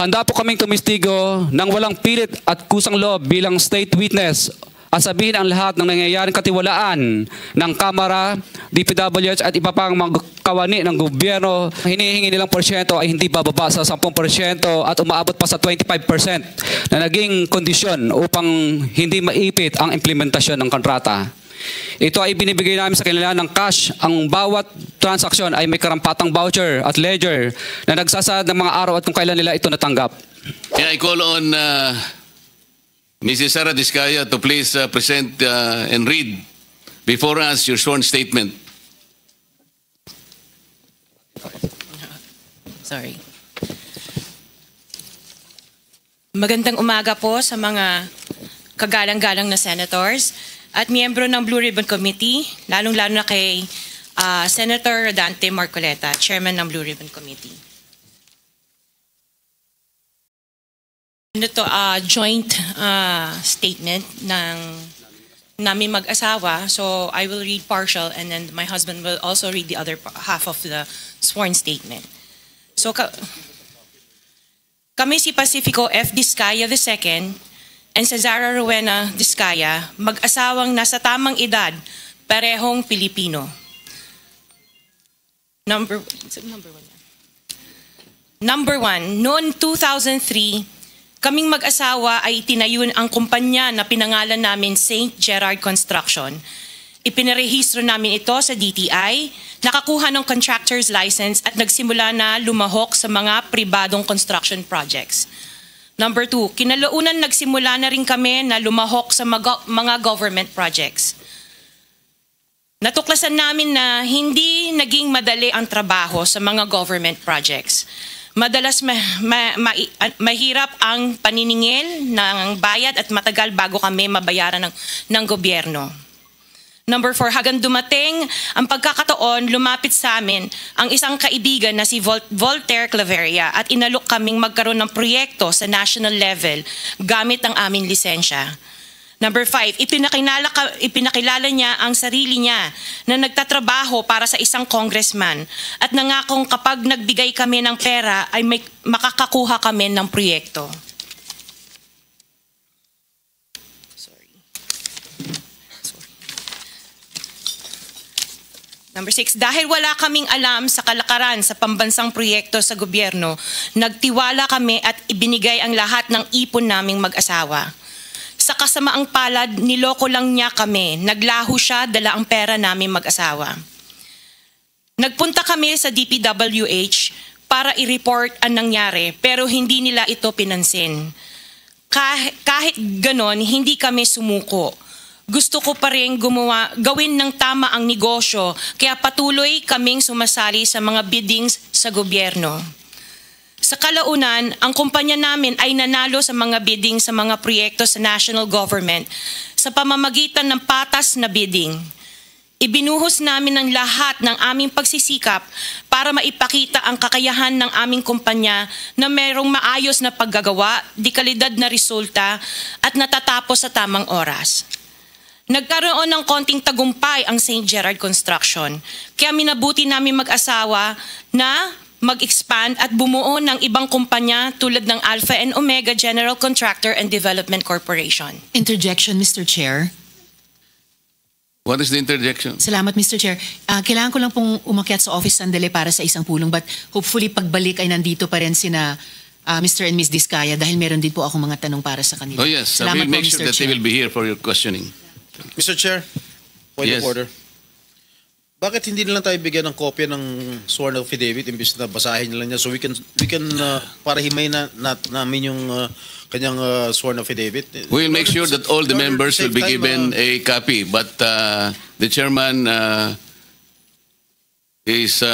Handa po kaming tumistigo ng walang pilit at kusang loob bilang state witness at sabihin ang lahat ng nangyayaring katiwalaan ng Kamara, DPWH at iba pang mga kawani ng gobyerno. Hinihingi nilang porsyento ay hindi bababa sa 10% at umaabot pa sa 25% na naging kondisyon upang hindi maipit ang implementasyon ng kontrata. Ito ay binibigay namin sa kanila ng cash. Ang bawat transaksyon ay may karampatang voucher at ledger na nagsasaad ng mga araw at kung kailan nila ito natanggap. And I call on Mrs. Sara Diskaya to please present and read before us your sworn statement. Sorry. Magandang umaga po sa mga kagalang-galang na senators at miyembro ng Blue Ribbon Committee, lalong-lalo na kay Senator Dante Marcoleta, Chairman ng Blue Ribbon Committee. Ito joint statement ng namin mag-asawa, so I will read partial and then my husband will also read the other half of the sworn statement. So kami si Pacifico F. Diskaya II and Cesara Rowena Diskaya, mag-asawang nasa tamang edad, parehong Pilipino. Number one, noong 2003, kaming mag-asawa ay itinayun ang kumpanya na pinangalan namin St. Gerard Construction. Ipinarehistro namin ito sa DTI, nakakuha ng contractor's license at nagsimula na lumahok sa mga pribadong construction projects. Number 2, kinalaunan nagsimula na rin kami na lumahok sa mga government projects. Natuklasan namin na hindi naging madali ang trabaho sa mga government projects. Madalas mahirap ang paniningil ng bayad at matagal bago kami mabayaran ng gobyerno. Number 4, hanggang dumating ang pagkakataon, lumapit sa amin ang isang kaibigan na si Voltaire Claveria at inalok kaming magkaroon ng proyekto sa national level gamit ang aming lisensya. Number 5, ipinakilala niya ang sarili niya na nagtatrabaho para sa isang congressman at nangakong kapag nagbigay kami ng pera ay makakakuha kami ng proyekto. Number 6, dahil wala kaming alam sa kalakaran sa pambansang proyekto sa gobyerno, nagtiwala kami at ibinigay ang lahat ng ipon naming mag-asawa. Sa kasamaang palad, niloko lang niya kami. Naglaho siya, dala ang pera namin mag-asawa. Nagpunta kami sa DPWH para i-report ang nangyari, pero hindi nila ito pinansin. Kahit ganon, hindi kami sumuko. Gusto ko pa rin gawin ng tama ang negosyo, kaya patuloy kaming sumasali sa mga biddings sa gobyerno. Sa kalaunan, ang kumpanya namin ay nanalo sa mga bidding sa mga proyekto sa national government sa pamamagitan ng patas na bidding. Ibinuhos namin ang lahat ng aming pagsisikap para maipakita ang kakayahan ng aming kumpanya na mayroong maayos na paggagawa, dekalidad na resulta at natatapos sa tamang oras. Nagkaroon ng konting tagumpay ang St. Gerard Construction, kaya minabuti namin mag-asawa na mag-expand at bumuo ng ibang kumpanya tulad ng Alpha and Omega General Contractor and Development Corporation. Interjection, Mr. Chair. What is the interjection? Salamat, Mr. Chair. Kailangan ko lang pong umakyat sa office sandali para sa isang pulong, but hopefully pagbalik ay nandito pa rin sina Mr. and Ms. Diskaya dahil meron din po akong mga tanong para sa kanila. Oh yes, Salamat we'll po, make sure Mr. that they Chair. will be here for your questioning. Mr. Chair, point Yes. of order. Bakit hindi nilang tayo bigyan ng kopya ng sworn affidavit imbis na basahin nila niya so we can para himay na namin yung kanyang sworn affidavit? We will make sure that all the In order to members will save be time, given a copy, but the chairman is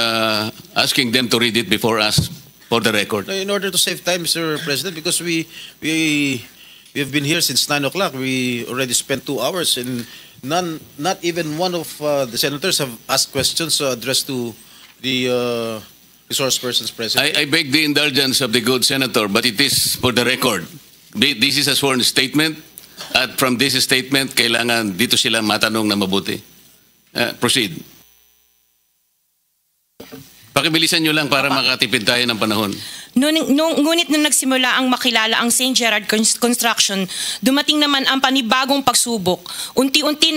asking them to read it before us for the record. in order to save time, Mr. President, because we have been here since 9 o'clock. We already spent 2 hours and not even one of the senators have asked questions addressed to the resource persons present. I beg the indulgence of the good senator, but it is for the record. This is a sworn statement, at from this statement, kailangan dito sila matanong na mabuti. Proceed. Pakibilisan nyo lang para makatipid tayo ng panahon. Ngunit nung nagsimula ang makilala ang St. Gerard Construction, dumating naman ang panibagong pagsubok. Unti-unti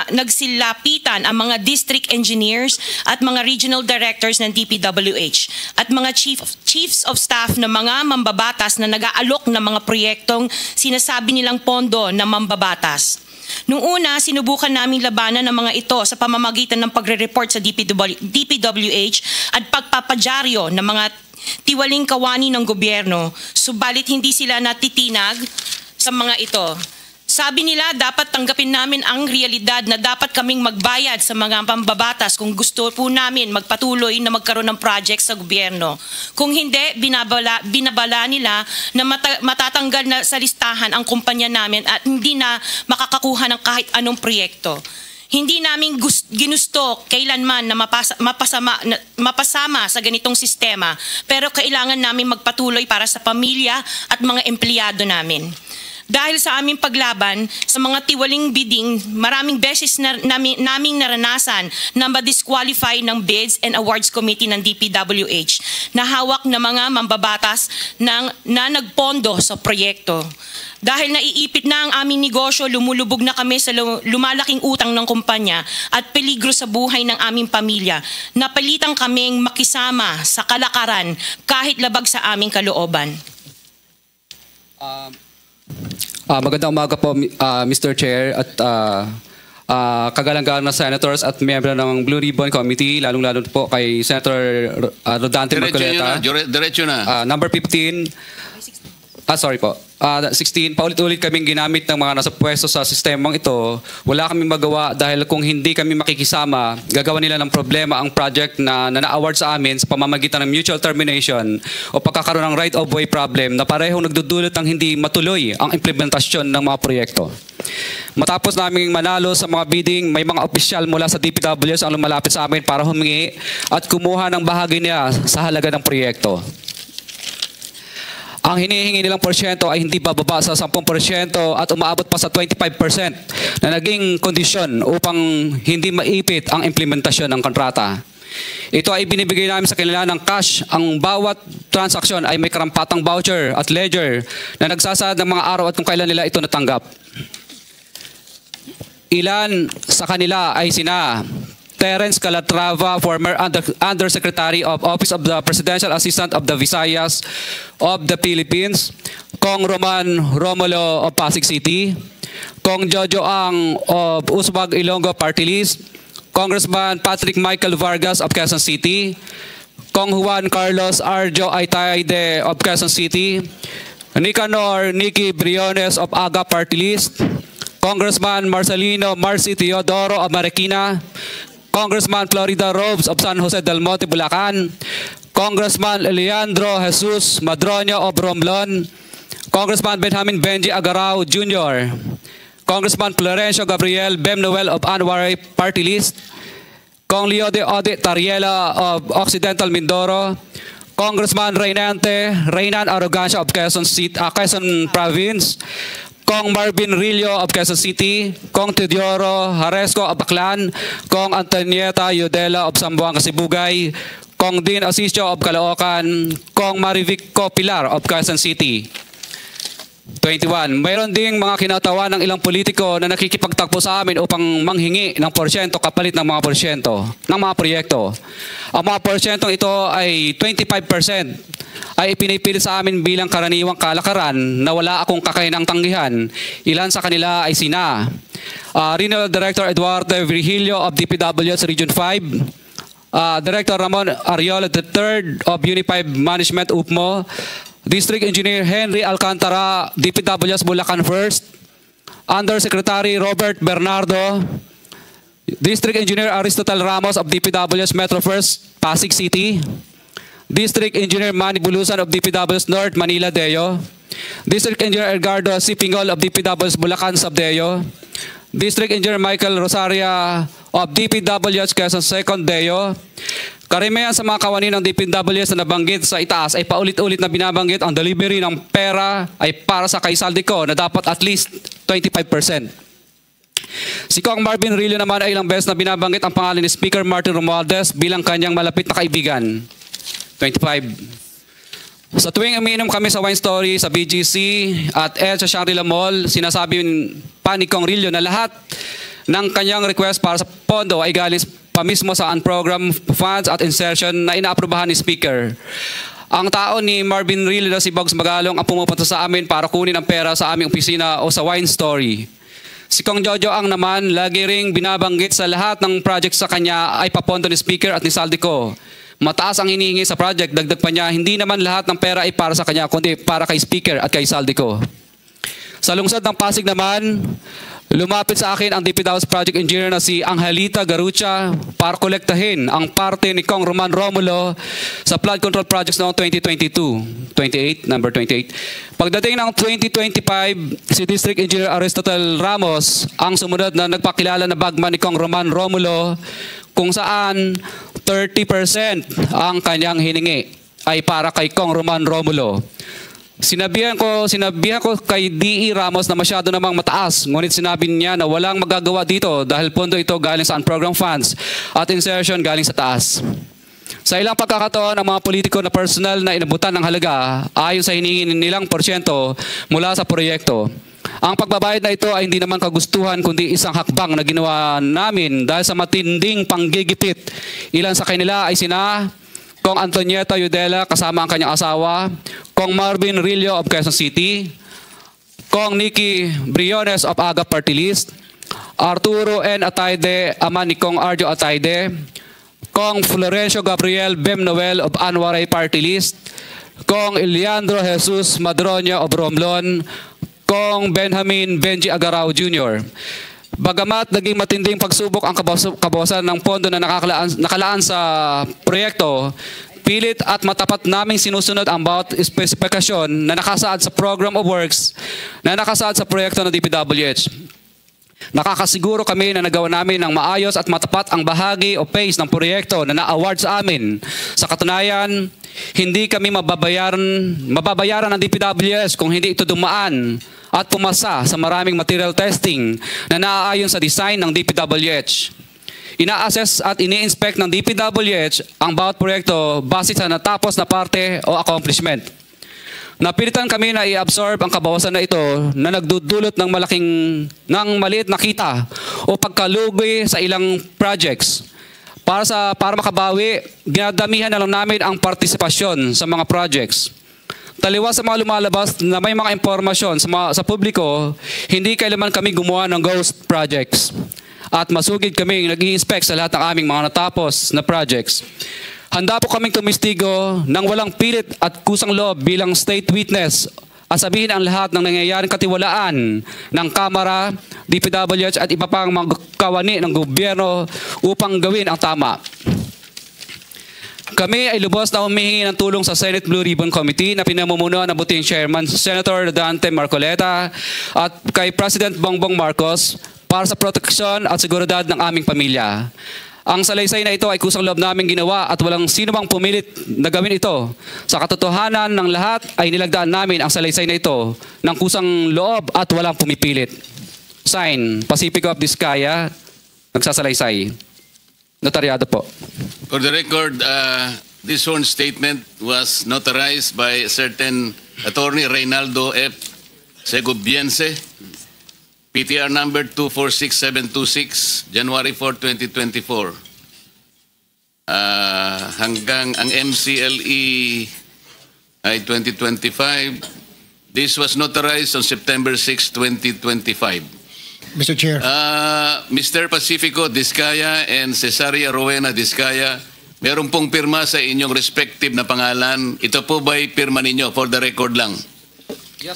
nagsilapitan ang mga district engineers at mga regional directors ng DPWH at mga chiefs of staff ng mga mambabatas na nag-aalok ng mga proyektong sinasabi nilang pondo na mambabatas. Noong una, sinubukan naming labanan ng mga ito sa pamamagitan ng pagre-report sa DPWH at pagpapadyaryo ng mga tiwaling kawani ng gobyerno, subalit hindi sila natitinag sa mga ito. Sabi nila dapat tanggapin namin ang realidad na dapat kaming magbayad sa mga pambabatas kung gusto po namin magpatuloy na magkaroon ng project sa gobyerno. Kung hindi, binabala nila na matatanggal na sa listahan ang kumpanya namin at hindi na makakakuha ng kahit anong proyekto. Hindi namin ginusto kailanman na mapasama sa ganitong sistema, pero kailangan namin magpatuloy para sa pamilya at mga empleyado namin. Dahil sa aming paglaban sa mga tiwaling bidding, maraming beses naming naranasan na ma-disqualify ng Bids and Awards Committee ng DPWH na hawak na mga mambabatas na nagpondo sa proyekto. Dahil naiipit na ang aming negosyo, lumulubog na kami sa lumalaking utang ng kumpanya at peligro sa buhay ng aming pamilya. Napalitan kaming makisama sa kalakaran kahit labag sa aming kalooban. Magandang umaga po, Mr. Chair at kagalang-galang na senators at miyembro ng Blue Ribbon Committee, lalong-lalo po kay Senator Rodante Marcoleta. Diretso na. Number 15. Sorry po. 16, paulit-ulit kaming ginamit ng mga nasa pwesto sa sistemang ito. Wala kaming magawa dahil kung hindi kami makikisama, gagawa nila ng problema ang project na na-award sa amin sa pamamagitan ng mutual termination o pagkakaroon ng right-of-way problem na parehong nagdudulot ng hindi matuloy ang implementasyon ng mga proyekto. Matapos naming manalo sa mga bidding, may mga opisyal mula sa DPWS ang lumalapit sa amin para humingi at kumuha ng bahagi niya sa halaga ng proyekto. Ang hinihingi nilang porsyento ay hindi bababa sa 10% at umaabot pa sa 25% na naging kondisyon upang hindi maipit ang implementasyon ng kontrata. Ito ay binibigay namin sa kanila ng cash. Ang bawat transaksyon ay may karampatang voucher at ledger na nagsasaad ng mga araw at kung kailan nila ito natanggap. Ilan sa kanila ay sina Terence Calatrava, former Undersecretary of Office of the Presidential Assistant of the Visayas of the Philippines, Kong Roman Romulo of Pasig City, Kong Jojo Ang of Uswag Ilonggo Party List, Congressman Patrick Michael Vargas of Quezon City, Kong Juan Carlos Arjo Aitaide of Quezon City, Nicanor Nicky Briones of AGA Party List, Congressman Marcelino Marcy Teodoro of Marikina, Congressman Florida Robes of San Jose del Monte, Bulacan, Congressman Leandro Jesus Madroño of Romblon, Congressman Benjamin Benji Agarao Jr., Congressman Florencio Gabriel Bemnoel of Anwar Party List, Kong Leo de Ode Tariela of Occidental Mindoro, Congressman Reynan Arrogancia of Quezon Province, Kong Marvin Rillo of Quezon City, Kong Teodoro Haresco of Baclan, Kong Antonieta Yudela of Zamboanga, Sibugay, Kong Dean Asisio of Caloocan, Kong Marivic Pilar of Quezon City. 21. Mayroon ding mga kinatawa ng ilang politiko na nakikipagtakbo sa amin upang manghingi ng porsyento kapalit ng mga porsyento ng mga proyekto. Ang mga porsyentong ito ay 25% ay ipinipilit sa amin bilang karaniwang kalakaran na wala akong kakainang tanggihan. Ilan sa kanila ay sina Regional Director Eduardo Virgilio of DPWS Region 5, Director Ramon Ariola III of Unified Management UPMO, District Engineer Henry Alcantara, DPWS Bulacan First, Undersecretary Robert Bernardo, District Engineer Aristotle Ramos of DPWS Metro First, Pasig City, District Engineer Manny Bulusan of DPWS North, Manila Deo, District Engineer Edgardo C. Pingol of DPWS Bulacan Subdeo, District Engineer Michael Rosaria of DPWS Quezon Second Deo. Karamihan sa mga kawani ng DPWS na nabanggit sa itaas ay paulit-ulit na binabanggit ang delivery ng pera ay para sa kaisaldi ko na dapat at least 25%. Si Kong Marvin Rillo naman ay ilang beses na binabanggit ang pangalan ni Speaker Martin Romualdez bilang kanyang malapit na kaibigan. 25. Sa tuwing umiinom kami sa Wine Story, sa BGC at sa Shangri-La Mall, sinasabi pa ni Kong Rillo na lahat ng kanyang request para sa pondo ay galing pa mismo sa unprogrammed funds at insertion na inaaprubahan ni Speaker. Ang tao ni Marvin Rillo na si Bogs Magalong ang pumupunta sa amin para kunin ang pera sa aming opisina o sa Wine Story. Si Kong Jojo ang naman lagi ring binabanggit sa lahat ng project sa kanya ay papondo ni Speaker at ni Saldico. Mataas ang hinihingi sa project, dagdag pa niya, hindi naman lahat ng pera ay para sa kanya, kundi para kay Speaker at kay Saldico. Sa lungsod ng Pasig naman, lumapit sa akin ang DPW's project engineer na si Angelita Garucha para kolektahin ang parte ni Kong Roman Romulo sa flood control projects noong 2022. 28, number 28. Pagdating ng 2025, si District Engineer Aristotle Ramos ang sumunod na nagpakilala na bagman ni Kong Roman Romulo kung saan 30% ang kanyang hiningi ay para kay Kong Roman Romulo. Sinabihan ko kay D.E. Ramos na masyado namang mataas, ngunit sinabi niya na walang magagawa dito dahil pondo ito galing sa unprogrammed funds at insertion galing sa taas. Sa ilang pagkakataon, ang mga politiko na personal na inabutan ng halaga ayon sa hiningin nilang porsyento mula sa proyekto. Ang pagbabayad na ito ay hindi naman kagustuhan kundi isang hakbang na ginawa namin dahil sa matinding panggigipit. Ilan sa kanila ay sina Kong Antonieta Yudela kasama ang kanyang asawa, Kong Marvin Rillo of Quezon City, Kong Nikki Briones of Aga Party List, Arturo N. Atayde, ama ni Kong Arjo Atayde, Kong Florencio Gabriel Bem Noel of Anwaray Party List, Kong Eliandro Jesus Madroño of Romblon, Kong Benjamin Benji Agarao Jr. Bagamat naging matinding pagsubok ang kabawasan ng pondo na nakalaan sa proyekto, pilit at matapat naming sinusunod ang bawat espesifikasyon na nakasaad sa Program of Works na nakasaad sa proyekto ng DPWH. Nakakasiguro kami na nagawa namin ng maayos at matapat ang bahagi o phase ng proyekto na na-award sa amin. Sa katunayan, hindi kami mababayaran ng DPWH kung hindi ito dumaan at pumasa sa maraming material testing na naaayon sa design ng DPWH. Ina-assess at ini-inspect ng DPWH ang bawat proyekto base sa natapos na parte o accomplishment. Napilitan kami na i-absorb ang kabawasan na ito na nagdudulot ng maliit na kita o pagkalugi sa ilang projects. Para makabawi, ginadamihan na lang namin ang partisipasyon sa mga projects. Taliwas sa mga lumalabas na may mga impormasyon sa publiko, hindi kailanman kami gumawa ng ghost projects. At masugid kami nag-i-inspect sa lahat ng aming mga natapos na projects. Handa po kaming tumistigo ng walang pilit at kusang loob bilang state witness at sabihin ang lahat ng nangyayaring katiwalaan ng Kamara, DPWH at iba pang mga kawani ng gobyerno upang gawin ang tama. Kami ay lubos na humihingi ng tulong sa Senate Blue Ribbon Committee na pinamumunuan ng buting Chairman Senator Dante Marcoleta at kay President Bongbong Marcos para sa proteksyon at seguridad ng aming pamilya. Ang salaysay na ito ay kusang loob namin ginawa at walang sino mang pumilit na gawin ito. Sa katotohanan ng lahat ay nilagdaan namin ang salaysay na ito ng kusang loob at walang pumipilit. Sign, Pacifico of Vizcaya, nagsasalaysay. Notaryado po. For the record, this sworn statement was notarized by a certain attorney Reynaldo F. Segubiense, PTR number 246726, January 4, 2024. Hanggang ang MCLE ay 2025. This was notarized on September 6, 2025. Mr. Chair. Mr. Pacifico Vizcaya and Cesaria Rowena Vizcaya, meron pong pirma sa inyong respective na pangalan. Ito po ba'y pirma ninyo? For the record lang.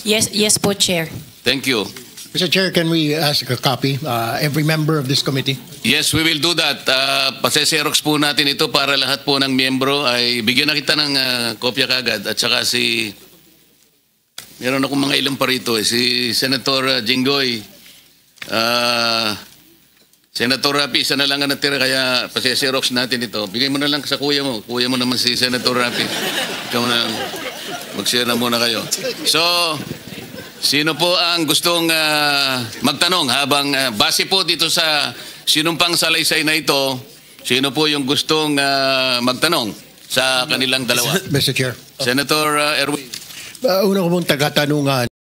Yes po, Chair. Thank you. Mr. Chair, can we ask a copy? Every member of this committee? Yes, we will do that. Paseserox po natin ito para lahat po ng miyembro ay bigyan na kita ng kopya kagad. At saka meron akong mga ilang parito si Senator Jinggoy, Senator Rapi, isa na lang ang natira kaya paseserox natin ito. Bigay mo na lang sa kuya mo. Kuya mo naman si Senator Rapi. Ikaw na, mag-share na muna kayo. So, Sino po ang gustong magtanong habang base po dito sa sinumpang salaysay na ito, sino po yung gustong magtanong sa kanilang dalawa? Mr. Chair. Senator Erwin. Una ko pong tagatanungan.